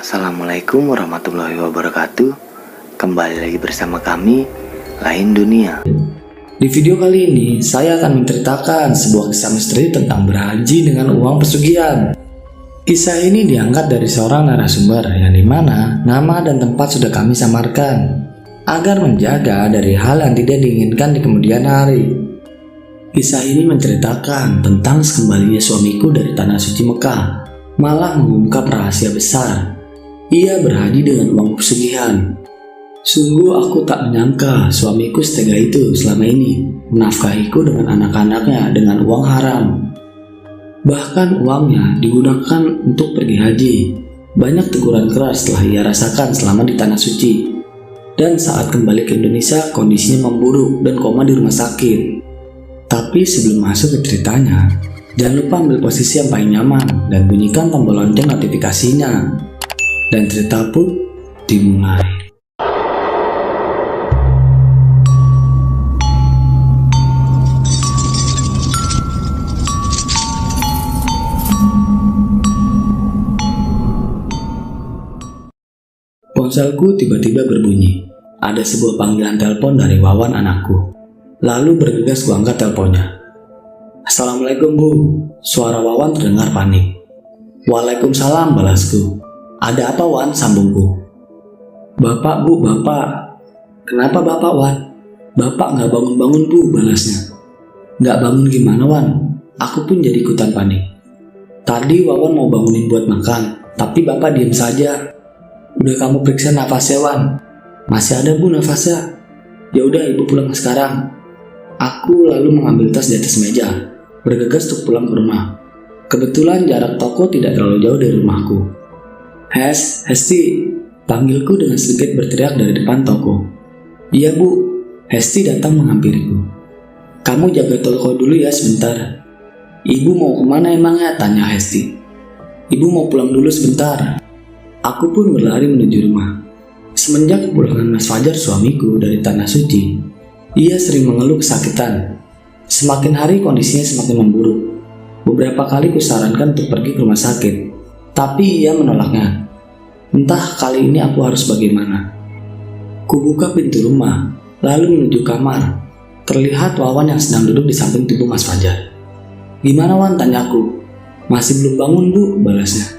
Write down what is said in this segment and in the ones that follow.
Assalamualaikum warahmatullahi wabarakatuh. Kembali lagi bersama kami, Lain Dunia. Di video kali ini, saya akan menceritakan sebuah kisah misteri tentang berhaji dengan uang pesugihan. Kisah ini diangkat dari seorang narasumber yang dimana nama dan tempat sudah kami samarkan agar menjaga dari hal yang tidak diinginkan di kemudian hari. Kisah ini menceritakan tentang sekembalinya suamiku dari Tanah Suci Mekah, malah mengungkap rahasia besar. Ia berhaji dengan uang pesugihan. Sungguh aku tak menyangka suamiku setega itu selama ini menafkahiku dengan anak-anaknya dengan uang haram. Bahkan uangnya digunakan untuk pergi haji. Banyak teguran keras telah ia rasakan selama di Tanah Suci. Dan saat kembali ke Indonesia kondisinya memburuk dan koma di rumah sakit. Tapi sebelum masuk ke ceritanya, jangan lupa ambil posisi yang paling nyaman dan bunyikan tombol lonceng notifikasinya. Dan cerita pun dimulai. Ponselku tiba-tiba berbunyi. Ada sebuah panggilan telepon dari Wawan anakku. Lalu bergegas kuangkat teleponnya. Assalamualaikum Bu. Suara Wawan terdengar panik. Waalaikumsalam balasku. Ada apa Wan, sambungku. Bapak Bu, Bapak. Kenapa Bapak Wan? Bapak gak bangun-bangun Bu, balasnya. Gak bangun gimana Wan? Aku pun jadi ikutan panik. Tadi Wawan mau bangunin buat makan, tapi Bapak diam saja. Udah kamu periksa nafasnya Wan? Masih ada Bu nafasnya. Ya udah Ibu pulang sekarang. Aku lalu mengambil tas di atas meja, bergegas untuk pulang ke rumah. Kebetulan jarak toko tidak terlalu jauh dari rumahku. Hesti, panggilku dengan sedikit berteriak dari depan toko. Iya Bu, Hesti datang menghampiriku. Kamu jaga toko dulu ya sebentar. Ibu mau kemana emangnya, tanya Hesti. Ibu mau pulang dulu sebentar. Aku pun berlari menuju rumah. Semenjak kepulangan Mas Fajar suamiku dari Tanah Suci, ia sering mengeluh kesakitan. Semakin hari kondisinya semakin memburuk. Beberapa kali kusarankan untuk pergi ke rumah sakit, tapi ia menolaknya. Entah kali ini aku harus bagaimana. Kubuka pintu rumah, lalu menuju kamar. Terlihat Wawan yang sedang duduk di samping tubuh Mas Fajar. Gimana Wan, tanyaku. Masih belum bangun Bu, balasnya.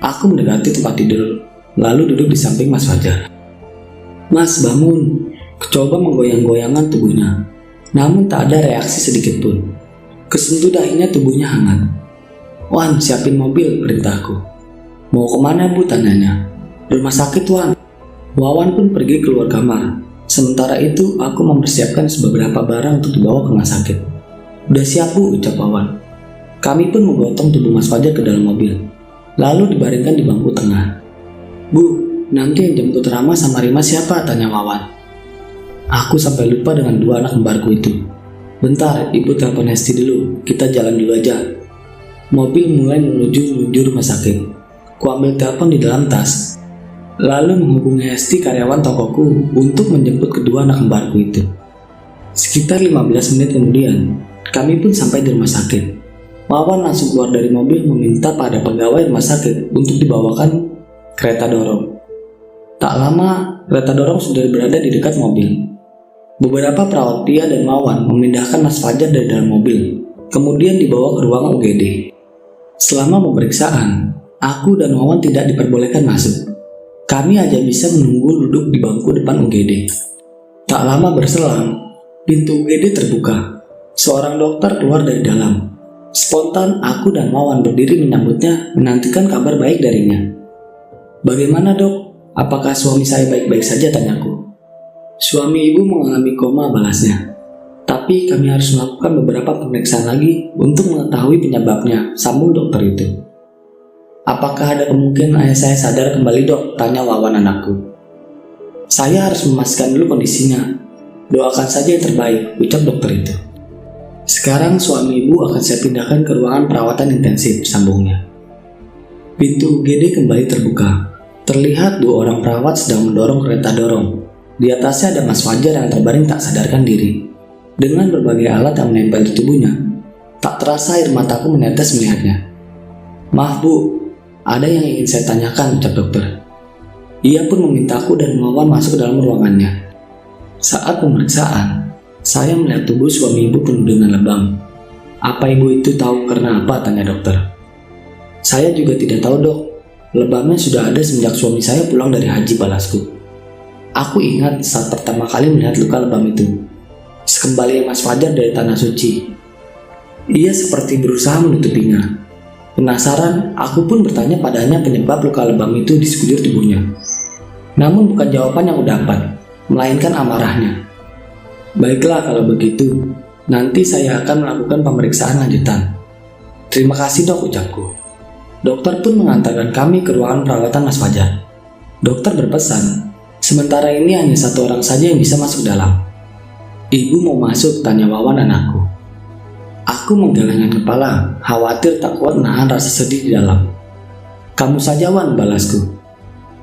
Aku mendekati tempat tidur, lalu duduk di samping Mas Fajar. Mas bangun. Coba menggoyang-goyangkan tubuhnya, namun tak ada reaksi sedikit pun. Kesentuh dahinya tubuhnya hangat. Wan, siapin mobil, perintahku. Mau kemana Bu, tanyanya. Rumah sakit Wan. Wawan pun pergi keluar kamar. Sementara itu aku mempersiapkan beberapa barang untuk dibawa ke rumah sakit. Udah siap Bu, ucap Wawan. Kami pun menggotong tubuh Mas Fajar ke dalam mobil, lalu dibaringkan di bangku tengah. Bu, nanti yang jemput Rama sama Rima siapa, tanya Wawan. Aku sampai lupa dengan dua anak kembarku itu. Bentar, Ibu telepon Hesti dulu, kita jalan dulu aja. Mobil mulai menuju rumah sakit. Kuambil telepon di dalam tas, lalu menghubungi Hesti karyawan tokoku untuk menjemput kedua anak kembarku itu. Sekitar 15 menit kemudian, kami pun sampai di rumah sakit. Wawan langsung keluar dari mobil meminta pada pegawai rumah sakit untuk dibawakan kereta dorong. Tak lama, kereta dorong sudah berada di dekat mobil. Beberapa perawat pria dan Wawan memindahkan Mas Fajar dari dalam mobil, kemudian dibawa ke ruang UGD. Selama pemeriksaan, aku dan Wawan tidak diperbolehkan masuk. Kami hanya bisa menunggu duduk di bangku depan UGD. Tak lama berselang, pintu UGD terbuka. Seorang dokter keluar dari dalam. Spontan aku dan Wawan berdiri menyambutnya, menantikan kabar baik darinya. Bagaimana Dok? Apakah suami saya baik-baik saja, tanyaku. Suami Ibu mengalami koma, balasnya. Tapi Tapi kami harus melakukan beberapa pemeriksaan lagi untuk mengetahui penyebabnya, sambung dokter itu. Apakah ada kemungkinan ayah saya sadar kembali dok? Tanya Wawan anakku. Saya harus memastikan dulu kondisinya. Doakan saja yang terbaik, ucap dokter itu. Sekarang suami ibu akan saya pindahkan ke ruangan perawatan intensif, sambungnya. Pintu UGD kembali terbuka. Terlihat 2 orang perawat sedang mendorong kereta dorong. Di atasnya ada Mas Fajar yang terbaring tak sadarkan diri. Dengan berbagai alat yang menempel di tubuhnya, tak terasa air mataku menetes melihatnya. Maaf bu, ada yang ingin saya tanyakan, ucap dokter. Ia pun memintaku dan Wawan masuk ke dalam ruangannya. Saat pemeriksaan, saya melihat tubuh suami ibu penuh dengan lebam. Apa ibu itu tahu karena apa? Tanya dokter. Saya juga tidak tahu dok. Lebamnya sudah ada semenjak suami saya pulang dari haji, balasku. Aku ingat saat pertama kali melihat luka lebam itu. Sekembali Mas Fajar dari tanah suci, ia seperti berusaha menutupinya. Penasaran, aku pun bertanya padanya penyebab luka lebam itu di sekujur tubuhnya. Namun bukan jawaban yang kudapat, melainkan amarahnya. Baiklah kalau begitu, nanti saya akan melakukan pemeriksaan lanjutan. Terima kasih dok, ucapku. Dokter pun mengantarkan kami ke ruangan perawatan Mas Fajar. Dokter berpesan, sementara ini hanya 1 orang saja yang bisa masuk dalam. Ibu mau masuk? Tanya Wawan anakku. Aku menggelengkan kepala, khawatir tak kuat menahan rasa sedih di dalam. Kamu saja Wan, balasku.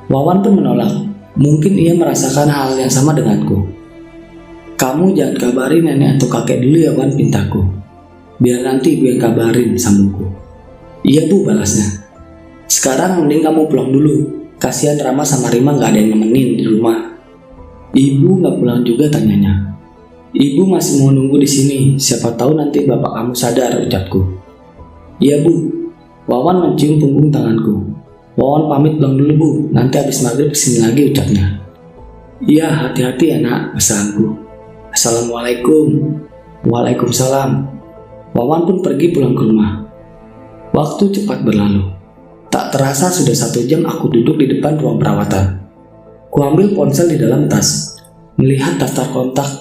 Wawan pun menolak, mungkin ia merasakan hal yang sama denganku. Kamu jangan kabari nenek atau kakek dulu ya Wan, pintaku. Biar nanti ibu yang kabarin, sambungku. Iya bu, balasnya. Sekarang mending kamu pulang dulu. Kasihan Rama sama Rima gak ada yang nemenin di rumah. Ibu gak pulang juga, tanyanya. Ibu masih mau nunggu di sini. Siapa tahu nanti bapak kamu sadar, ucapku. Iya bu. Wawan mencium punggung tanganku. Wawan pamit pulang dulu bu. Nanti habis maghrib kesini lagi, ucapnya. Iya, hati-hati ya nak, pesanku. Assalamualaikum. Waalaikumsalam. Wawan pun pergi pulang ke rumah. Waktu cepat berlalu. Tak terasa sudah 1 jam aku duduk di depan ruang perawatan. Kuambil ponsel di dalam tas, melihat daftar kontak.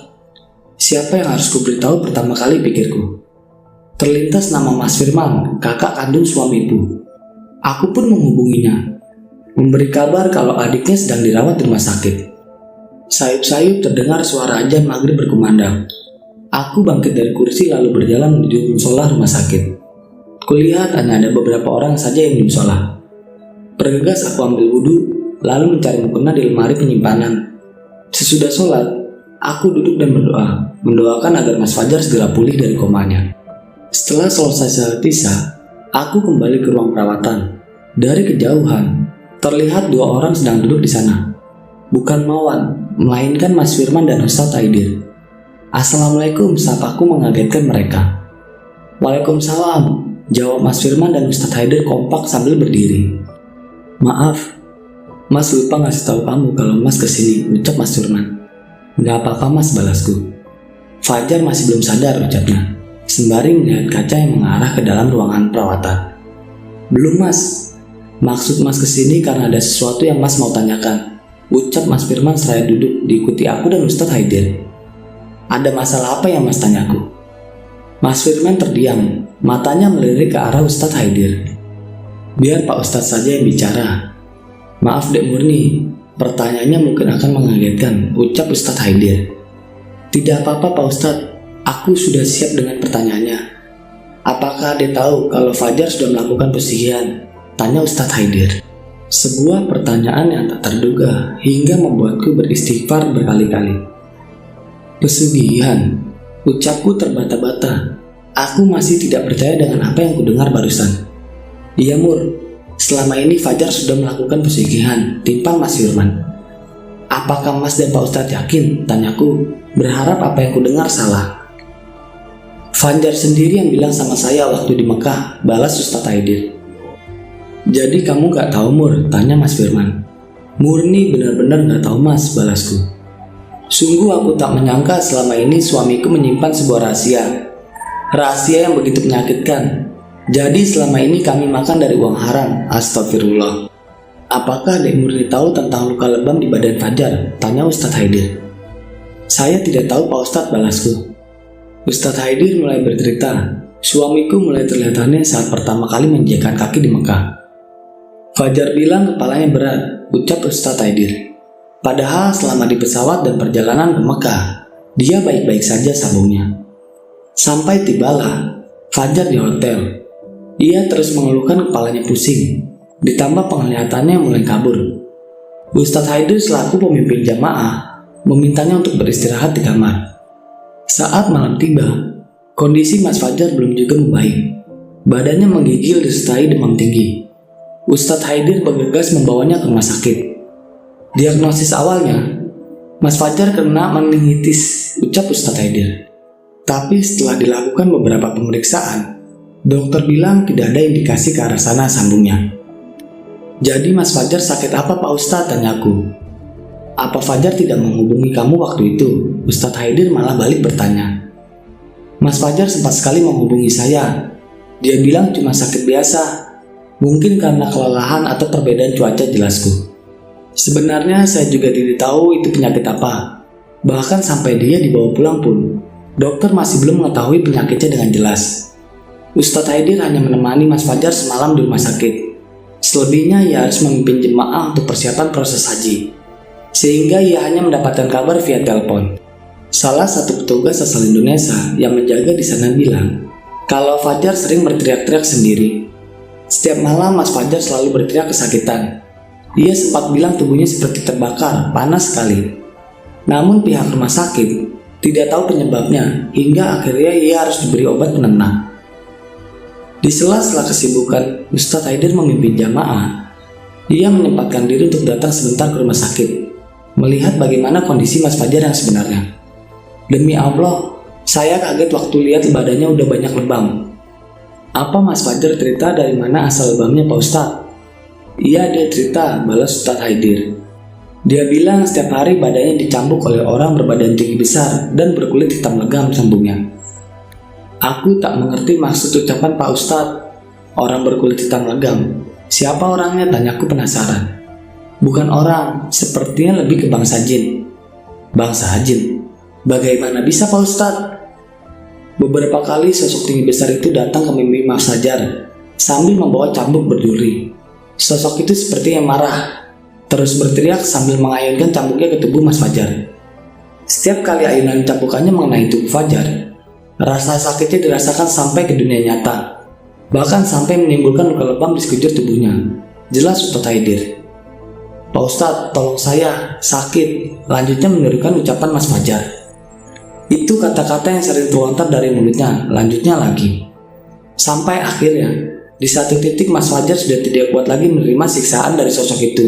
Siapa yang harus kuberitahu pertama kali, pikirku. Terlintas nama Mas Firman, kakak kandung suamiku. Aku pun menghubunginya, memberi kabar kalau adiknya sedang dirawat di rumah sakit. Sayup-sayup terdengar suara azan maghrib berkumandang. Aku bangkit dari kursi lalu berjalan menuju musola rumah sakit. Kulihat hanya ada beberapa orang saja yang di musola. Bergegas aku ambil wudhu, lalu mencari mukena di lemari penyimpanan. Sesudah sholat, aku duduk dan berdoa, mendoakan agar Mas Fajar segera pulih dari komanya. Setelah selesai salat isya, aku kembali ke ruang perawatan. Dari kejauhan, terlihat 2 orang sedang duduk di sana. Bukan Wawan, melainkan Mas Firman dan Ustadz Aidir. Assalamualaikum, sapaku mengagetkan mereka. Waalaikumsalam, jawab Mas Firman dan Ustadz Aidir kompak sambil berdiri. Maaf, Mas lupa ngasih tahu kamu kalau Mas kesini, ucap Mas Firman. Gak apa-apa Mas, balasku. Fajar masih belum sadar, ucapnya, sembari melihat kaca yang mengarah ke dalam ruangan perawatan. Belum Mas, maksud Mas kesini karena ada sesuatu yang Mas mau tanyakan, ucap Mas Firman seraya duduk diikuti aku dan Ustadz Haidir. Ada masalah apa yang Mas tanyaku? Mas Firman terdiam, matanya melirik ke arah Ustadz Haidir. Biar Pak Ustadz saja yang bicara. Maaf Dek Murni, pertanyaannya mungkin akan mengagetkan, ucap Ustadz Haidir. Tidak apa-apa Pak Ustadz, aku sudah siap dengan pertanyaannya. Apakah Dek tahu kalau Fajar sudah melakukan pesugihan? Tanya Ustadz Haidir. Sebuah pertanyaan yang tak terduga hingga membuatku beristighfar berkali-kali. Pesugihan, ucapku terbata-bata. Aku masih tidak percaya dengan apa yang kudengar barusan. Iya Mur, selama ini Fajar sudah melakukan pesugihan, timpal Mas Firman. Apakah Mas dan Pak Ustadz yakin? Tanyaku, berharap apa yang kudengar salah. Fajar sendiri yang bilang sama saya waktu di Mekah, balas Ustadz Haidir. Jadi kamu gak tahu Mur? Tanya Mas Firman. Murni benar-benar gak tahu Mas, balasku. Sungguh aku tak menyangka selama ini suamiku menyimpan sebuah rahasia. Rahasia yang begitu menyakitkan. Jadi selama ini kami makan dari uang haram. Astagfirullah. Apakah Dek Murni tahu tentang luka lebam di badan Fajar? Tanya Ustadz Haidir. Saya tidak tahu Pak Ustadz, balasku. Ustadz Haidir mulai bercerita, suamiku mulai terlihat aneh saat pertama kali menginjakkan kaki di Mekah. Fajar bilang kepalanya berat, ucap Ustadz Haidir. Padahal selama di pesawat dan perjalanan ke Mekah, dia baik-baik saja, sambungnya. Sampai tibalah Fajar di hotel. Ia terus mengeluhkan kepalanya pusing, ditambah penglihatannya mulai kabur. Ustadz Haidir selaku pemimpin jamaah memintanya untuk beristirahat di kamar. Saat malam tiba, kondisi Mas Fajar belum juga membaik. Badannya menggigil disertai demam tinggi. Ustadz Haidir bergegas membawanya ke rumah sakit. Diagnosis awalnya, Mas Fajar kena meningitis, ucap Ustadz Haidir. Tapi setelah dilakukan beberapa pemeriksaan, dokter bilang tidak ada indikasi ke arah sana, sambungnya. Jadi Mas Fajar sakit apa Pak Ustadz, tanyaku. Apa Fajar tidak menghubungi kamu waktu itu? Ustadz Haidir malah balik bertanya. Mas Fajar sempat sekali menghubungi saya. Dia bilang cuma sakit biasa. Mungkin karena kelelahan atau perbedaan cuaca, jelasku. Sebenarnya saya juga tidak tahu itu penyakit apa. Bahkan sampai dia dibawa pulang pun, dokter masih belum mengetahui penyakitnya dengan jelas. Ustadz Haidir hanya menemani Mas Fajar semalam di rumah sakit. Selebihnya ia harus memimpin jemaah untuk persiapan proses haji. Sehingga ia hanya mendapatkan kabar via telepon. Salah satu petugas asal Indonesia yang menjaga di sana bilang kalau Fajar sering berteriak-teriak sendiri. Setiap malam Mas Fajar selalu berteriak kesakitan. Ia sempat bilang tubuhnya seperti terbakar, panas sekali. Namun pihak rumah sakit tidak tahu penyebabnya hingga akhirnya ia harus diberi obat penenang. Di sela-sela kesibukan Ustadz Haidir memimpin jamaah, ia menyempatkan diri untuk datang sebentar ke rumah sakit, melihat bagaimana kondisi Mas Fajar yang sebenarnya. Demi Allah, saya kaget waktu lihat badannya udah banyak lebam. Apa Mas Fajar cerita dari mana asal lebamnya Pak Ustadz? Iya, dia cerita, balas Ustadz Haidir. Dia bilang setiap hari badannya dicambuk oleh orang berbadan tinggi besar dan berkulit hitam legam, sambungnya. Aku tak mengerti maksud ucapan Pak Ustadz, orang berkulit hitam legam. Siapa orangnya, tanyaku penasaran. Bukan orang, sepertinya lebih ke bangsa jin. Bangsa jin? Bagaimana bisa Pak Ustadz? Beberapa kali sosok tinggi besar itu datang ke mimpi Mas Fajar sambil membawa cambuk berduri. Sosok itu sepertinya marah, terus berteriak sambil mengayunkan cambuknya ke tubuh Mas Fajar. Setiap kali ayunan cambukannya mengenai tubuh Fajar, rasa sakitnya dirasakan sampai ke dunia nyata, bahkan sampai menimbulkan luka lebam di sekujur tubuhnya. Jelas Ustadz Haidir. Pak Ustadz, tolong saya, sakit, lanjutnya menirukan ucapan Mas Fajar. Itu kata-kata yang sering terlontar dari mulutnya, lanjutnya lagi. Sampai akhirnya, di satu titik Mas Fajar sudah tidak kuat lagi menerima siksaan dari sosok itu.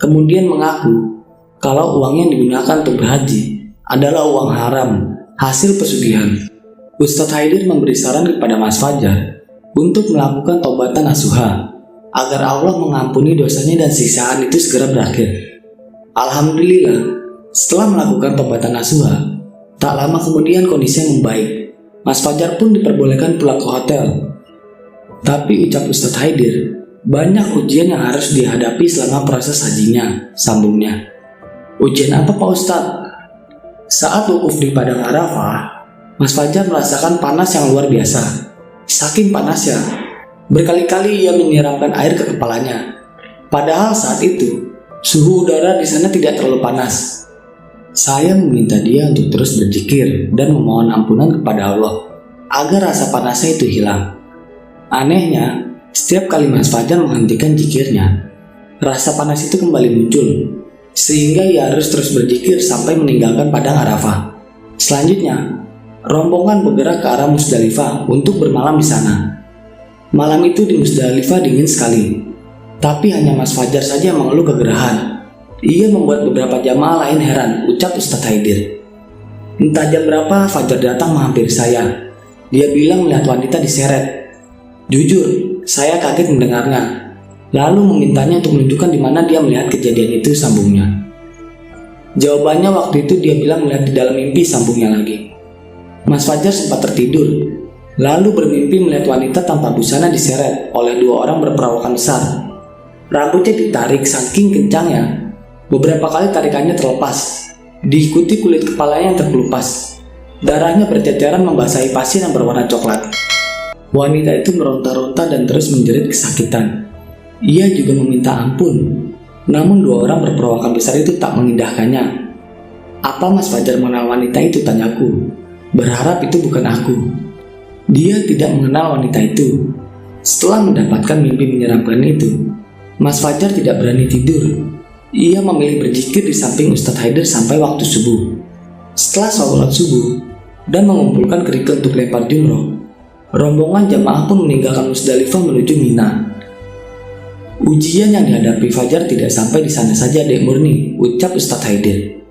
Kemudian mengaku kalau uang yang digunakan untuk berhaji adalah uang haram, hasil pesugihan. Ustadz Haidir memberi saran kepada Mas Fajar untuk melakukan taubatan nasuha, agar Allah mengampuni dosanya dan siksaan itu segera berakhir. Alhamdulillah, setelah melakukan taubatan nasuha, tak lama kemudian kondisinya membaik. Mas Fajar pun diperbolehkan pulang ke hotel. Tapi ucap Ustadz Haidir, banyak ujian yang harus dihadapi selama proses hajinya, sambungnya. Ujian apa Pak Ustadz? Saat wukuf di Padang Arafah, Mas Fajar merasakan panas yang luar biasa. Saking panasnya, berkali-kali ia menyiramkan air ke kepalanya. Padahal saat itu, suhu udara di sana tidak terlalu panas. Saya meminta dia untuk terus berzikir dan memohon ampunan kepada Allah, agar rasa panasnya itu hilang. Anehnya, setiap kali Mas Fajar menghentikan zikirnya, rasa panas itu kembali muncul, sehingga ia harus terus berzikir sampai meninggalkan Padang Arafah. Selanjutnya, rombongan bergerak ke arah Musdalifah untuk bermalam di sana. Malam itu di Musdalifah dingin sekali, tapi hanya Mas Fajar saja yang mengeluh kegerahan. Ia membuat beberapa jamaah lain heran, ucap Ustadz Haidir. Entah jam berapa Fajar datang menghampiri saya. Dia bilang melihat wanita diseret. Jujur, saya kaget mendengarnya. Lalu memintanya untuk menunjukkan di mana dia melihat kejadian itu, sambungnya. Jawabannya waktu itu dia bilang melihat di dalam mimpi, sambungnya lagi. Mas Fajar sempat tertidur, lalu bermimpi melihat wanita tanpa busana diseret oleh dua orang berperawakan besar. Rambutnya ditarik saking kencangnya. Beberapa kali tarikannya terlepas, diikuti kulit kepalanya yang terkelupas. Darahnya berceceran membasahi pasir yang berwarna coklat. Wanita itu meronta-ronta dan terus menjerit kesakitan. Ia juga meminta ampun. Namun dua orang berperawakan besar itu tak mengindahkannya. Apa Mas Fajar mengenal wanita itu, tanyaku. Berharap itu bukan aku. Dia tidak mengenal wanita itu. Setelah mendapatkan mimpi menyeramkan itu, Mas Fajar tidak berani tidur. Ia memilih berzikir di samping Ustadz Haider sampai waktu subuh. Setelah sholat subuh dan mengumpulkan kerikil untuk lempar jumroh, rombongan jamaah pun meninggalkan Musdalifah menuju Mina. Ujian yang dihadapi Fajar tidak sampai di sana saja, Dek Murni, ucap Ustadz Haider.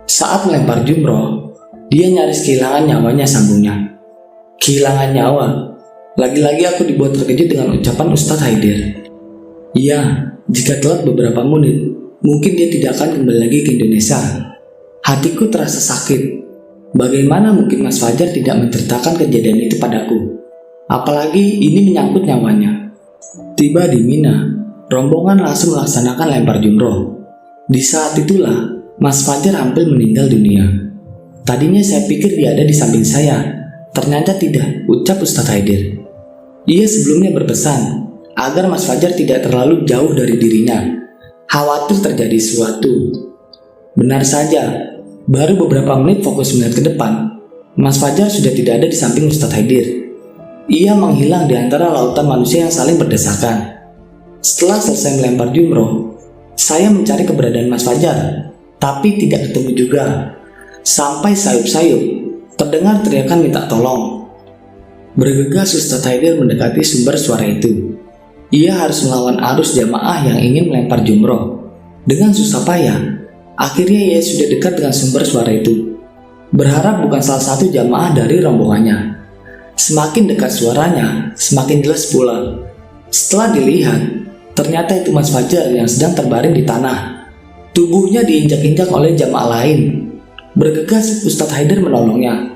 Saat melempar jumroh, dia nyaris kehilangan nyawanya, sambungnya. Kehilangan nyawa. Lagi-lagi aku dibuat terkejut dengan ucapan Ustadz Haider. Iya, jika telat beberapa menit, mungkin dia tidak akan kembali lagi ke Indonesia. Hatiku terasa sakit. Bagaimana mungkin Mas Fajar tidak menceritakan kejadian itu padaku? Apalagi ini menyangkut nyawanya. Tiba di Mina, rombongan langsung melaksanakan lempar jumroh. Di saat itulah Mas Fajar hampir meninggal dunia. Tadinya saya pikir dia ada di samping saya. Ternyata tidak, ucap Ustadz Haider. Ia sebelumnya berpesan agar Mas Fajar tidak terlalu jauh dari dirinya, khawatir terjadi sesuatu. Benar saja, baru beberapa menit fokus melihat ke depan, Mas Fajar sudah tidak ada di samping Ustadz Haider. Ia menghilang di antara lautan manusia yang saling berdesakan. Setelah selesai melempar jumroh, saya mencari keberadaan Mas Fajar, tapi tidak ketemu juga. Sampai sayup-sayup, terdengar teriakan minta tolong. Bergegas Ustadz Haider mendekati sumber suara itu. Ia harus melawan arus jamaah yang ingin melempar jumroh. Dengan susah payah, akhirnya ia sudah dekat dengan sumber suara itu. Berharap bukan salah satu jamaah dari rombongannya. Semakin dekat suaranya, semakin jelas pula. Setelah dilihat, ternyata itu Mas Fajar yang sedang terbaring di tanah. Tubuhnya diinjak-injak oleh jamaah lain. Bergegas Ustadz Haider menolongnya.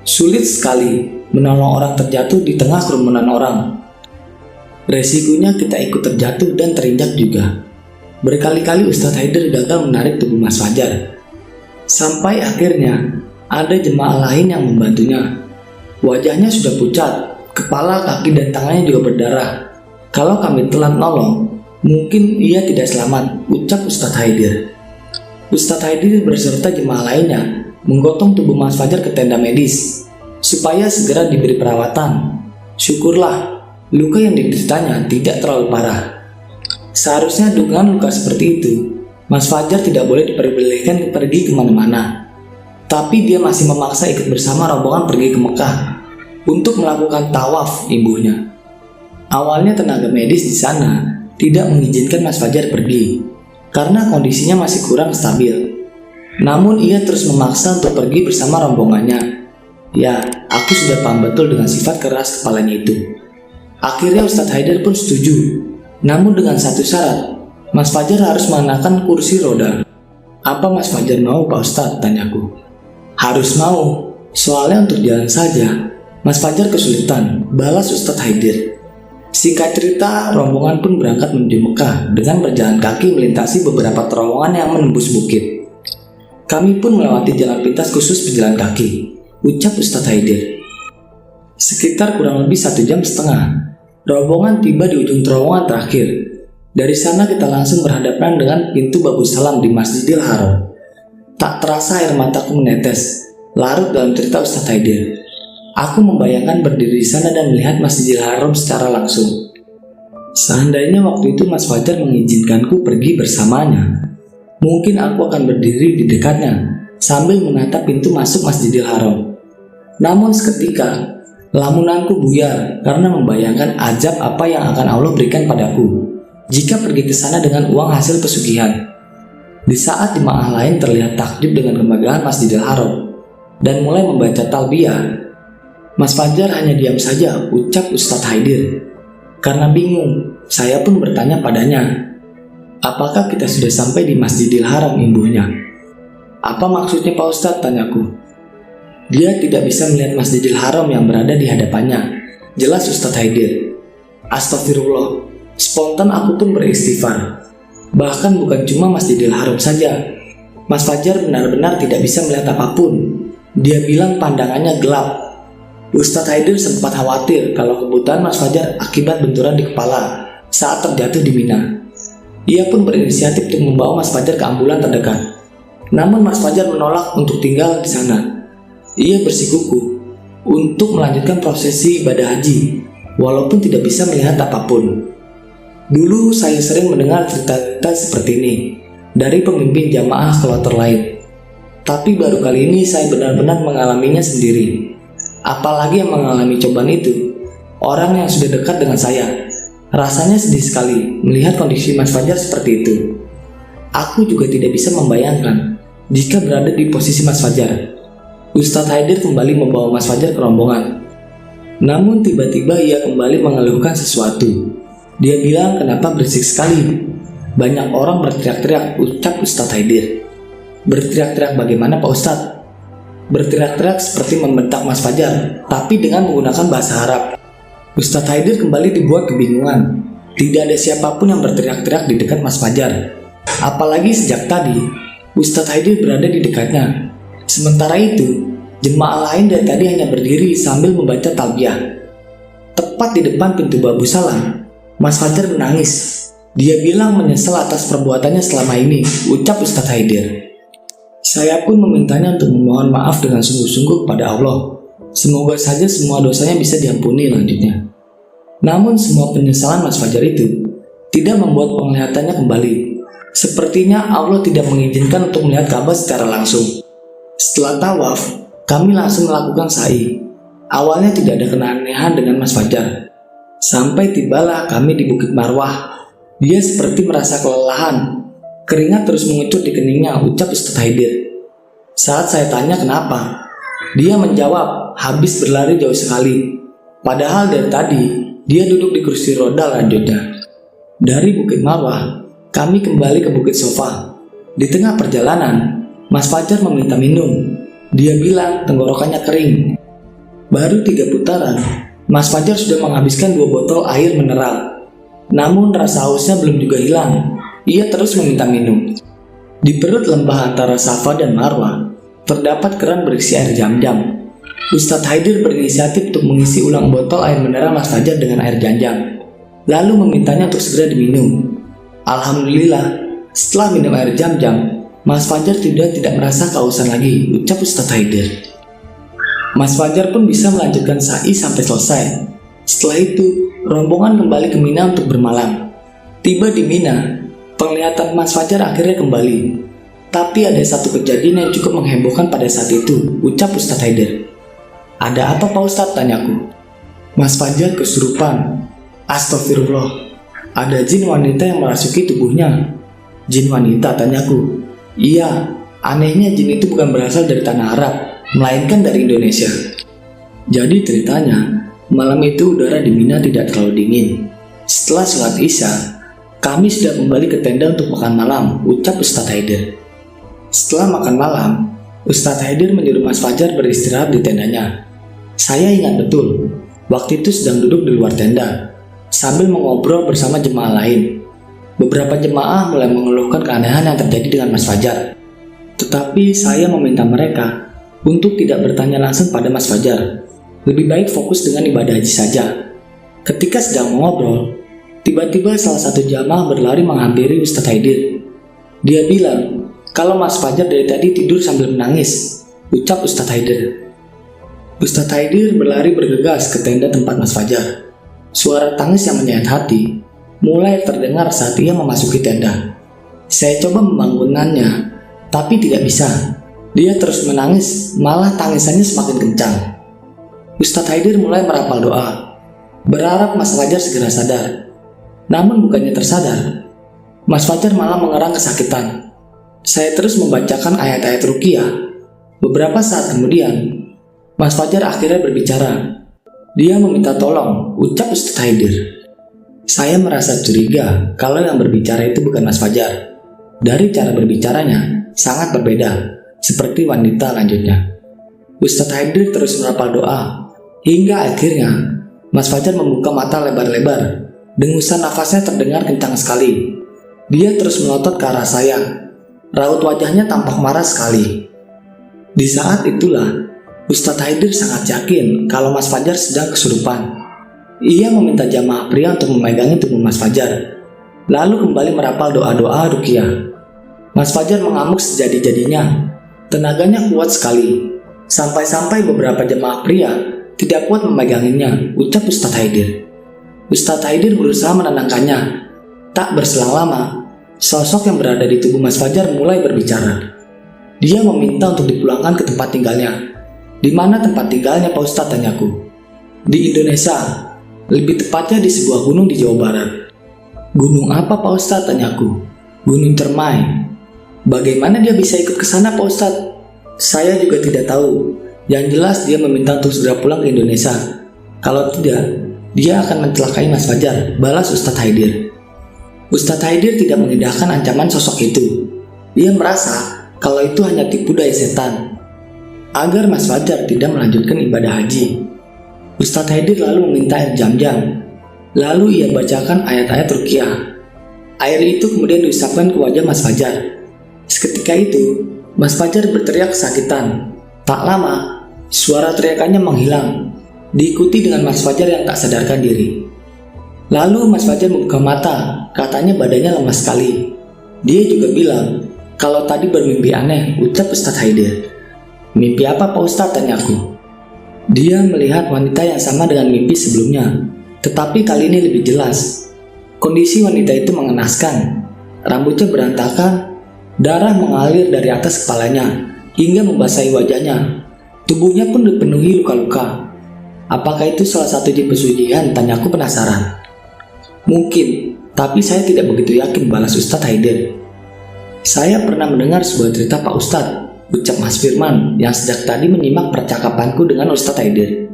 Sulit sekali menolong orang terjatuh di tengah kerumunan orang. Resikonya kita ikut terjatuh dan terinjak juga. Berkali-kali Ustadz Haider gagal menarik tubuh Mas Fajar. Sampai akhirnya ada jemaah lain yang membantunya. Wajahnya sudah pucat, kepala, kaki, dan tangannya juga berdarah. Kalau kami telat nolong, mungkin ia tidak selamat, ucap Ustadz Haider. Ustadz Haider beserta jemaah lainnya menggotong tubuh Mas Fajar ke tenda medis supaya segera diberi perawatan. Syukurlah luka yang dideritanya tidak terlalu parah. Seharusnya dengan luka seperti itu, Mas Fajar tidak boleh diperbolehkan pergi kemana-mana. Tapi dia masih memaksa ikut bersama rombongan pergi ke Mekah untuk melakukan tawaf, imbuhnya. Awalnya tenaga medis di sana tidak mengizinkan Mas Fajar pergi karena kondisinya masih kurang stabil. Namun ia terus memaksa untuk pergi bersama rombongannya. Ya, aku sudah paham betul dengan sifat keras kepalanya itu. Akhirnya Ustadz Haider pun setuju. Namun dengan satu syarat, Mas Fajar harus mengenakan kursi roda. Apa Mas Fajar mau, Pak Ustadz? Tanyaku. Harus mau, soalnya untuk jalan saja Mas Fajar kesulitan, balas Ustadz Haider. Singkat cerita, rombongan pun berangkat menuju Mekah dengan berjalan kaki melintasi beberapa terowongan yang menembus bukit. Kami pun melewati jalan pintas khusus pejalan kaki, ucap Ustadz Haider. Sekitar kurang lebih 1,5 jam, rombongan tiba di ujung terowongan terakhir. Dari sana kita langsung berhadapan dengan pintu Babus Salam di Masjidil Haram. Tak terasa air mataku menetes, larut dalam cerita Ustadz Haider. Aku membayangkan berdiri di sana dan melihat Masjidil Haram secara langsung. Seandainya waktu itu Mas Fajar mengizinkanku pergi bersamanya, mungkin aku akan berdiri di dekatnya sambil menatap pintu masuk Masjidil Haram. Namun seketika, lamunanku buyar karena membayangkan azab apa yang akan Allah berikan padaku jika pergi ke sana dengan uang hasil pesugihan. Di saat jemaah lain terlihat takjub dengan kemegahan Masjidil Haram dan mulai membaca talbiyah, Mas Fajar hanya diam saja, ucap Ustadz Haider. Karena bingung, saya pun bertanya padanya, apakah kita sudah sampai di Masjidil Haram, imbuhnya? Apa maksudnya Pak Ustadz? Tanyaku. Dia tidak bisa melihat Masjidil Haram yang berada di hadapannya, jelas Ustadz Haider. Astagfirullah, spontan aku pun beristighfar. Bahkan bukan cuma Masjidil Haram saja, Mas Fajar benar-benar tidak bisa melihat apapun. Dia bilang pandangannya gelap. Ustadz Haidir sempat khawatir kalau kebutaan Mas Fajar akibat benturan di kepala saat terjatuh di Mina. Ia pun berinisiatif untuk membawa Mas Fajar ke ambulan terdekat. Namun Mas Fajar menolak untuk tinggal di sana. Ia bersikukuh untuk melanjutkan prosesi ibadah haji, walaupun tidak bisa melihat apapun. Dulu saya sering mendengar cerita-cerita seperti ini dari pemimpin jamaah kloter lain. Tapi baru kali ini saya benar-benar mengalaminya sendiri. Apalagi yang mengalami cobaan itu orang yang sudah dekat dengan saya. Rasanya sedih sekali melihat kondisi Mas Fajar seperti itu. Aku juga tidak bisa membayangkan jika berada di posisi Mas Fajar. Ustadz Haidir kembali membawa Mas Fajar ke rombongan. Namun tiba-tiba ia kembali mengeluhkan sesuatu. Dia bilang kenapa berisik sekali. Banyak orang berteriak-teriak, ucap Ustadz Haidir. Berteriak-teriak bagaimana Pak Ustadz? Berteriak-teriak seperti membentak Mas Fajar, tapi dengan menggunakan bahasa Arab. Ustadz Haidir kembali dibuat kebingungan. Tidak ada siapapun yang berteriak-teriak di dekat Mas Fajar. Apalagi sejak tadi, Ustadz Haidir berada di dekatnya. Sementara itu, jemaah lain dari tadi hanya berdiri sambil membaca talbiyah. Tepat di depan pintu Babu Salam, Mas Fajar menangis. Dia bilang menyesal atas perbuatannya selama ini, ucap Ustadz Haidir. Saya pun memintanya untuk memohon maaf dengan sungguh-sungguh kepada Allah. Semoga saja semua dosanya bisa diampuni, lanjutnya. Namun semua penyesalan Mas Fajar itu tidak membuat penglihatannya kembali. Sepertinya Allah tidak mengizinkan untuk melihat Ka'bah secara langsung. Setelah tawaf, kami langsung melakukan sa'i. Awalnya tidak ada keanehan dengan Mas Fajar. Sampai tibalah kami di Bukit Marwah. Dia seperti merasa kelelahan. Keringat terus mengecut di keningnya, ucap Ustadz Haidir. Saat saya tanya kenapa, dia menjawab habis berlari jauh sekali. Padahal dari tadi dia duduk di kursi roda, lanjutnya. Dari Bukit Marwah, kami kembali ke Bukit Sofa. Di tengah perjalanan, Mas Fajar meminta minum. Dia bilang tenggorokannya kering. Baru 3 putaran, Mas Fajar sudah menghabiskan 2 botol air mineral. Namun rasa hausnya belum juga hilang. Ia terus meminta minum. Di perut lembah antara Safa dan Marwah terdapat keran berisi air Zam-Zam. Ustadz Haidir berinisiatif untuk mengisi ulang botol air mineral Mas Fajar dengan air Zam-Zam, lalu memintanya untuk segera diminum. Alhamdulillah, setelah minum air Zam-Zam, Mas Fajar tidak merasa kehausan lagi, ucap Ustadz Haidir. Mas Fajar pun bisa melanjutkan sa'i sampai selesai. Setelah itu, rombongan kembali ke Mina untuk bermalam. Tiba di Mina, penglihatan Mas Fajar akhirnya kembali. Tapi ada satu kejadian yang cukup menghebohkan pada saat itu, ucap Ustadz Haidir. Ada apa Pak Ustadz, tanyaku. Mas Fajar kesurupan. Astagfirullah. Ada jin wanita yang merasuki tubuhnya. Jin wanita, tanyaku. Iya, anehnya jin itu bukan berasal dari tanah Arab, melainkan dari Indonesia. Jadi ceritanya, malam itu udara di Mina tidak terlalu dingin. Setelah sholat Isya, kami sudah kembali ke tenda untuk makan malam, ucap Ustadz Haidir. Setelah makan malam, Ustadz Haidir menyuruh Mas Fajar beristirahat di tendanya. Saya ingat betul, waktu itu sedang duduk di luar tenda, sambil mengobrol bersama jemaah lain. Beberapa jemaah mulai mengeluhkan keanehan yang terjadi dengan Mas Fajar. Tetapi saya meminta mereka untuk tidak bertanya langsung pada Mas Fajar. Lebih baik fokus dengan ibadah haji saja. Ketika sedang mengobrol, tiba-tiba salah satu jamaah berlari menghampiri Ustadz Haidir. Dia bilang kalau Mas Fajar dari tadi tidur sambil menangis, ucap Ustadz Haidir. Ustadz Haidir berlari bergegas ke tenda tempat Mas Fajar. Suara tangis yang menyayat hati mulai terdengar saat ia memasuki tenda. Saya coba membangunkannya, tapi tidak bisa. Dia terus menangis, malah tangisannya semakin kencang. Ustadz Haidir mulai merapal doa, berharap Mas Fajar segera sadar. Namun bukannya tersadar, Mas Fajar malah mengerang kesakitan. Saya terus membacakan ayat-ayat ruqyah. Beberapa saat kemudian, Mas Fajar akhirnya berbicara. Dia meminta tolong, ucap Ustadz Haidir. Saya merasa curiga kalau yang berbicara itu bukan Mas Fajar. Dari cara berbicaranya sangat berbeda, seperti wanita, lanjutnya. Ustadz Haidir terus merapal doa, hingga akhirnya Mas Fajar membuka mata lebar-lebar. Dengusan nafasnya terdengar kencang sekali. Dia terus melotot ke arah saya. Raut wajahnya tampak marah sekali. Di saat itulah, Ustadz Haidir sangat yakin kalau Mas Fajar sedang kesurupan. Ia meminta jamaah pria untuk memegangi tubuh Mas Fajar, lalu kembali merapal doa-doa ruqyah. Mas Fajar mengamuk sejadi-jadinya. Tenaganya kuat sekali, sampai-sampai beberapa jemaah pria tidak kuat memeganginya, ucap Ustadz Haidir. Ustadz Haidir berusaha menenangkannya. Tak berselang lama, sosok yang berada di tubuh Mas Fajar mulai berbicara. Dia meminta untuk dipulangkan ke tempat tinggalnya. Di mana tempat tinggalnya Pak Ustadz, tanyaku. Di Indonesia, lebih tepatnya di sebuah gunung di Jawa Barat. Gunung apa Pak Ustadz, tanyaku. Gunung Cermai. Bagaimana dia bisa ikut ke sana Pak Ustadz? Saya juga tidak tahu. Yang jelas dia meminta untuk segera pulang ke Indonesia. Kalau tidak, dia akan mencelakai Mas Fajar, balas Ustadz Haidir. Ustadz Haidir tidak mengindahkan ancaman sosok itu. Ia merasa kalau itu hanya tipu daya setan, agar Mas Fajar tidak melanjutkan ibadah haji. Ustadz Haidir lalu meminta air Zam-Zam. Lalu ia bacakan ayat-ayat ruqyah. Air itu kemudian diusapkan ke wajah Mas Fajar. Seketika itu, Mas Fajar berteriak kesakitan. Tak lama, suara teriakannya menghilang, diikuti dengan Mas Fajar yang tak sadarkan diri. Lalu Mas Fajar membuka mata, katanya badannya lemas sekali. Dia juga bilang, kalau tadi bermimpi aneh, ucap Ustadz Haidir. Mimpi apa Pak Ustadz, tanyaku. Dia melihat wanita yang sama dengan mimpi sebelumnya, tetapi kali ini lebih jelas. Kondisi wanita itu mengenaskan. Rambutnya berantakan, darah mengalir dari atas kepalanya hingga membasahi wajahnya. Tubuhnya pun dipenuhi luka-luka. Apakah itu salah satu jin pesugihan, tanyaku penasaran. Mungkin, tapi saya tidak begitu yakin, balas Ustadz Haidir. Saya pernah mendengar sebuah cerita Pak Ustadz, ucap Mas Firman yang sejak tadi menyimak percakapanku dengan Ustadz Haidir.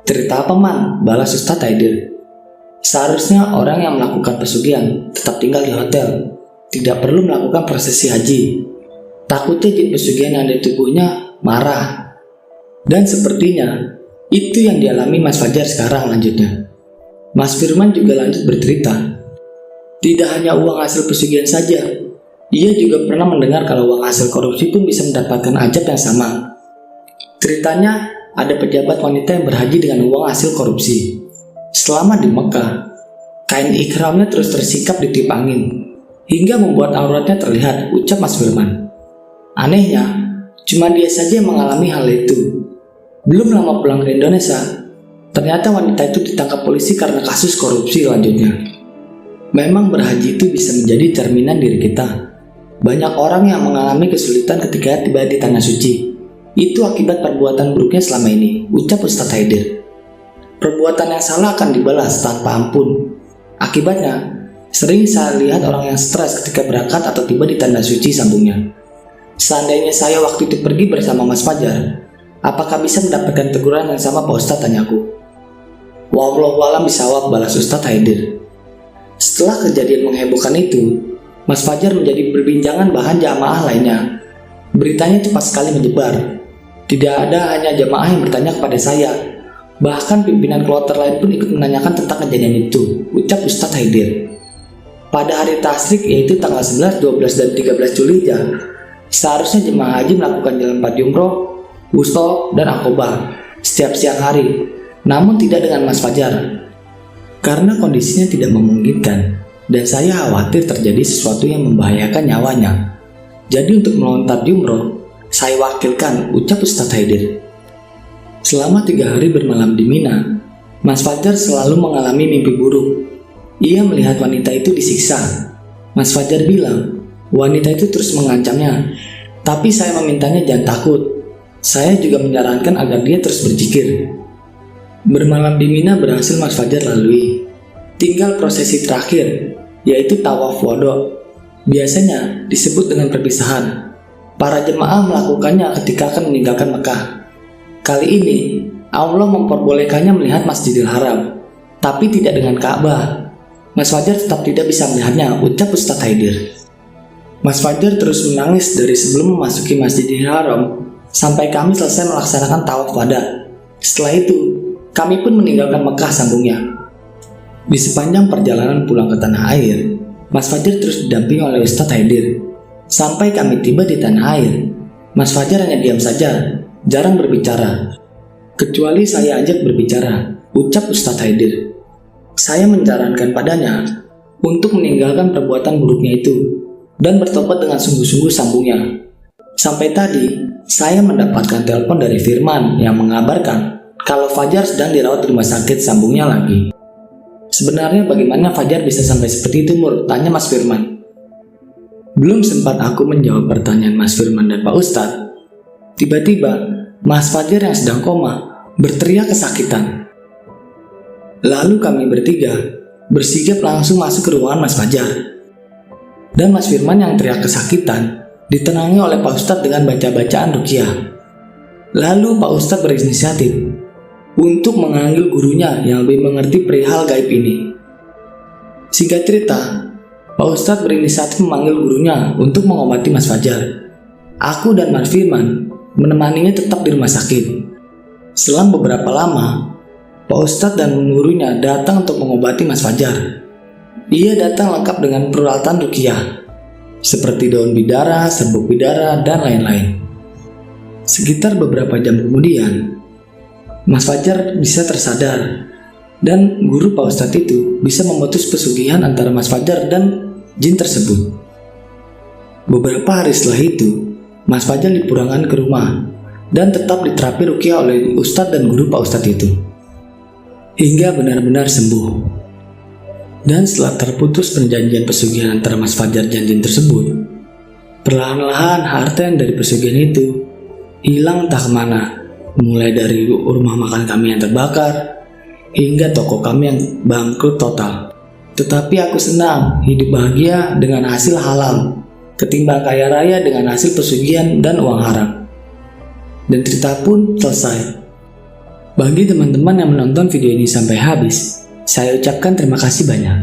Cerita apa Man? Balas Ustadz Haidir. Seharusnya orang yang melakukan pesugihan tetap tinggal di hotel, tidak perlu melakukan prosesi haji. Takutnya jin pesugihan yang ada di tubuhnya marah. Dan sepertinya itu yang dialami Mas Fajar sekarang, lanjutnya. Mas Firman juga lanjut bercerita. Tidak hanya uang hasil pesugihan saja, ia juga pernah mendengar kalau uang hasil korupsi pun bisa mendapatkan ajab yang sama. Ceritanya, ada pejabat wanita yang berhaji dengan uang hasil korupsi. Selama di Mekah, kain ihramnya terus tersikap di tiup angin, hingga membuat auratnya terlihat, ucap Mas Firman. Anehnya, cuma dia saja yang mengalami hal itu. Belum lama pulang ke Indonesia, ternyata wanita itu ditangkap polisi karena kasus korupsi, lanjutnya. Memang berhaji itu bisa menjadi cerminan diri kita. Banyak orang yang mengalami kesulitan ketika tiba di tanah suci. Itu akibat perbuatan buruknya selama ini, ucap Ustadz Haidir. Perbuatan yang salah akan dibalas tanpa ampun. Akibatnya, sering saya lihat orang yang stres ketika berangkat atau tiba di tanah suci, sambungnya. Seandainya saya waktu itu pergi bersama Mas Fajar, apakah bisa mendapatkan teguran yang sama Pak Ustadz, tanyaku. Wallahualam bisawab, balas Ustadz Haidir. Setelah kejadian menghebohkan itu, Mas Fajar menjadi perbincangan bahan jamaah lainnya. Beritanya cepat sekali menyebar. Tidak ada hanya jamaah yang bertanya kepada saya, bahkan pimpinan kloter lain pun ikut menanyakan tentang kejadian itu, ucap Ustadz Haidir. Pada hari tasrik, yaitu tanggal 11, 12, dan 13 Juli, seharusnya jemaah haji melakukan jalan 4 umroh, wusta, dan akobah setiap siang hari, namun tidak dengan Mas Fajar. Karena kondisinya tidak memungkinkan, dan saya khawatir terjadi sesuatu yang membahayakan nyawanya. Jadi untuk melontar di umroh, saya wakilkan, ucap Ustadz Haidir. Selama 3 hari bermalam di Mina, Mas Fajar selalu mengalami mimpi buruk. Ia melihat wanita itu disiksa. Mas Fajar bilang, wanita itu terus mengancamnya. Tapi saya memintanya jangan takut. Saya juga menyarankan agar dia terus berzikir. Bermalam di Mina berhasil Mas Fajar lalui. Tinggal prosesi terakhir, yaitu tawaf wada. Biasanya disebut dengan perpisahan. Para jemaah melakukannya ketika akan meninggalkan Mekah. Kali ini, Allah memperbolehkannya melihat Masjidil Haram, tapi tidak dengan Ka'bah. Mas Fajar tetap tidak bisa melihatnya, ucap Ustadz Haidir. Mas Fajar terus menangis dari sebelum memasuki Masjidil Haram sampai kami selesai melaksanakan tawaf wada. Setelah itu, kami pun meninggalkan Mekah, sambungnya. Di sepanjang perjalanan pulang ke tanah air, Mas Fajar terus didampingi oleh Ustadz Haidir. Sampai kami tiba di tanah air, Mas Fajar hanya diam saja, jarang berbicara. Kecuali saya ajak berbicara, ucap Ustadz Haidir. Saya menyarankan padanya untuk meninggalkan perbuatan buruknya itu dan bertobat dengan sungguh-sungguh, sambungnya. Sampai tadi, saya mendapatkan telepon dari Firman yang mengabarkan kalau Fajar sedang dirawat di rumah sakit, sambungnya lagi. Sebenarnya bagaimana Fajar bisa sampai seperti itu, Mur? Tanya Mas Firman. Belum sempat aku menjawab pertanyaan Mas Firman dan Pak Ustadz, tiba-tiba Mas Fajar yang sedang koma berteriak kesakitan. Lalu kami bertiga bersigap langsung masuk ke ruangan Mas Fajar. Dan Mas Firman yang teriak kesakitan ditenangi oleh Pak Ustadz dengan baca-bacaan ruqyah. Lalu Pak Ustadz berinisiatif untuk memanggil gurunya yang lebih mengerti perihal gaib ini. Singkat cerita, Pak Ustadz berinisiatif memanggil gurunya untuk mengobati Mas Fajar. Aku dan Mas Firman menemaninya tetap di rumah sakit. Selang beberapa lama, Pak Ustadz dan gurunya datang untuk mengobati Mas Fajar. Ia datang lengkap dengan peralatan ruqyah, seperti daun bidara, serbuk bidara, dan lain-lain. Sekitar beberapa jam kemudian, Mas Fajar bisa tersadar, dan guru Pak Ustadz itu bisa memutus pesugihan antara Mas Fajar dan jin tersebut. Beberapa hari setelah itu, Mas Fajar dipulangkan ke rumah dan tetap diterapi ruqyah oleh Ustadz dan guru Pak Ustadz itu hingga benar-benar sembuh. Dan setelah terputus perjanjian pesugihan antara Mas Fajar dan jin tersebut, perlahan-lahan harta yang dari pesugihan itu hilang entah kemana, mulai dari rumah makan kami yang terbakar hingga toko kami yang bangkrut total. Tetapi aku senang hidup bahagia dengan hasil halal ketimbang kaya raya dengan hasil pesugihan dan uang haram. Dan cerita pun selesai. Bagi teman-teman yang menonton video ini sampai habis, saya ucapkan terima kasih banyak.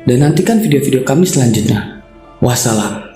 Dan nantikan video-video kami selanjutnya. Wassalam.